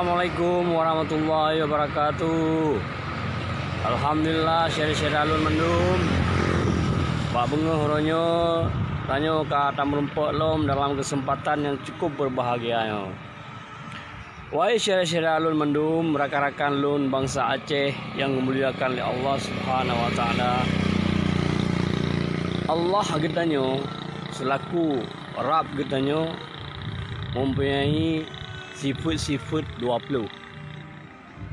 Assalamualaikum warahmatullahi wabarakatuh. Alhamdulillah syari-syari alun mendum. Pak bengah horonyo tanyo ka tamrumpok lom dalam kesempatan yang cukup berbahagia. Wahai syari-syari alun mendum, rakan-rakan lun bangsa Aceh yang memuliakan oleh Allah Subhanahu wa taala. Allah getanyo selaku Rabb getanyo mempunyai sifat-sifat 20.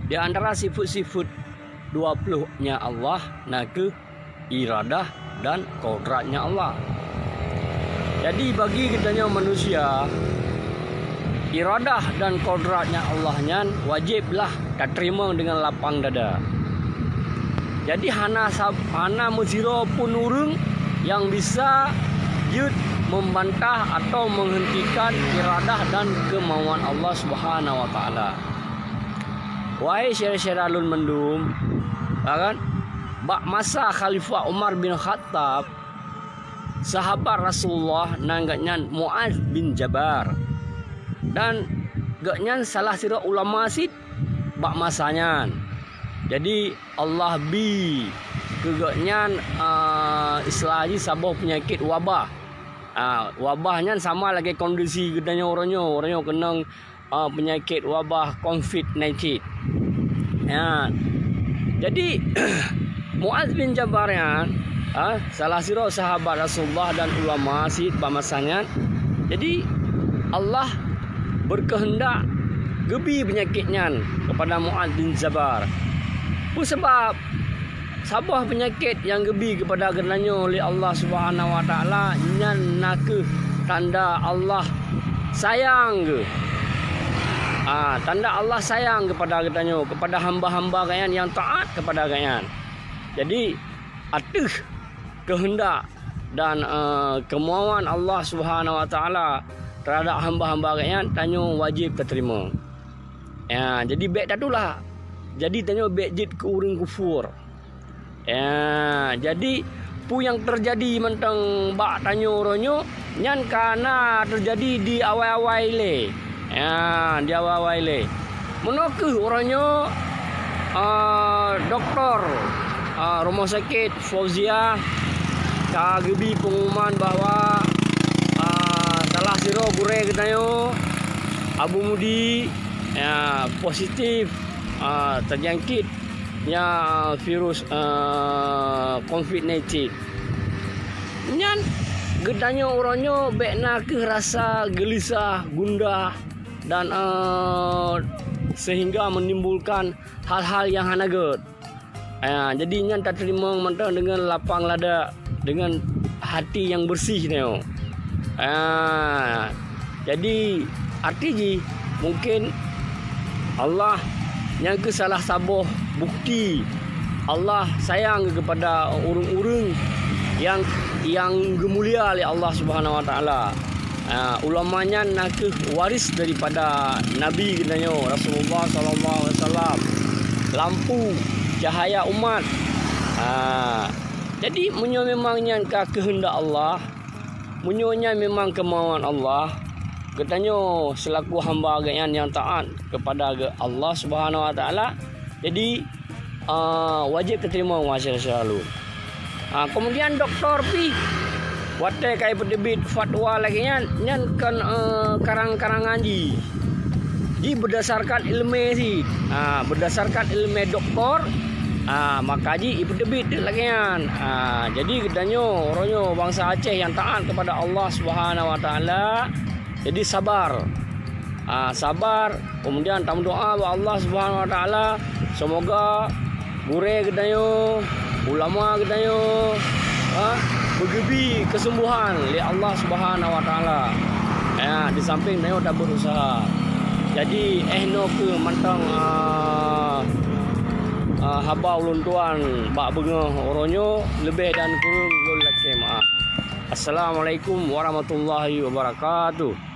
Di antara sifat-sifat 20-nya Allah naga iradah dan kodratnya Allah. Jadi bagi kitanya manusia, iradah dan kodratnya Allahnya wajiblah kita terima dengan lapang dada. Jadi hana muziro pun urung yang bisa yud membantah atau menghentikan iradah dan kemauan Allah Subhanahu wa taala. Wahai syari-syari alun mendum, kan? Bak masa Khalifah Umar bin Khattab, sahabat Rasulullah nangganya Mu'adz bin Jabar. Dan gaknya salah sira ulama sid bak masanya. Jadi Allah bi kegaknya istilahnya sabah penyakit wabah. Wabahnya sama lagi kondisi gedanya orangnya kena penyakit wabah COVID-19. Ya. Jadi Mu'adz bin Jabar salah siro sahabat Rasulullah dan ulama sid bamasanya. Jadi Allah berkehendak gebi penyakitnya kepada Mu'adz bin Jabar. Sebab sabah penyakit yang gebi kepada genanyo oleh Allah Subhanahu wa taala nyan nak tanda Allah sayang ke. Tanda Allah sayang kepada genanyo, kepada hamba-hamba kalian yang taat kepada kalian. Jadi atuh kehendak dan kemauan Allah Subhanahu wa taala terhadap hamba-hamba kalian tanyo wajib terima. Ya, jadi baik tatulah. Jadi tanyo baik jid ke urang kufur. Ya, jadi pu yang terjadi mentang bak tanyo ronyo nyan karena terjadi di awal-awal le. Ya, di awal-awal le. Menokeh oranyo doktor rumah sakit Fauzia kagebi pengumuman bahwa salah siro gure ketayo Abu Mudi positif terjangkit virus COVID-19. Nyan gedanya orangnya bekna ke rasa gelisah, gundah dan sehingga menimbulkan hal-hal yang hanaget. Jadi nyan tak terima mentang dengan lapang lada, dengan hati yang bersih neo. Jadi arti mungkin Allah yang ke salah sabuh bukti Allah sayang kepada urung-urung yang gemulia oleh Allah Subhanahu wa taala. Ulamanya nak waris daripada Nabi genanyo Rasulullah sallallahu alaihi wasallam. Lampu cahaya umat. Jadi munyo memangnya kehendak Allah, munyonya memang kemauan Allah. Katanya selaku hamba yang taat kepada Allah Subhanahu wa taala. Jadi wajib terima masyarakat lalu. Kemudian doktor pi wate kai berdebit fatwa lagi nyan kan karang-karang ngaji. Jadi berdasarkan ilmu sih. Berdasarkan ilmu doktor maka ji berdebit lagi jadi katanya orangnya bangsa Aceh yang taat kepada Allah Subhanahu wa taala. Jadi sabar. Sabar, kemudian tamu doa kepada Allah Subhanahu wa taala semoga gure gedayo, ulama gedayo bergebi kesembuhan oleh Allah Subhanahu wa taala. Di samping dayo tak berusaha. Jadi no ke mantang haba ulun tuan bak bengah oronyo lebih dan kurang laki maaf. Assalamualaikum warahmatullahi wabarakatuh.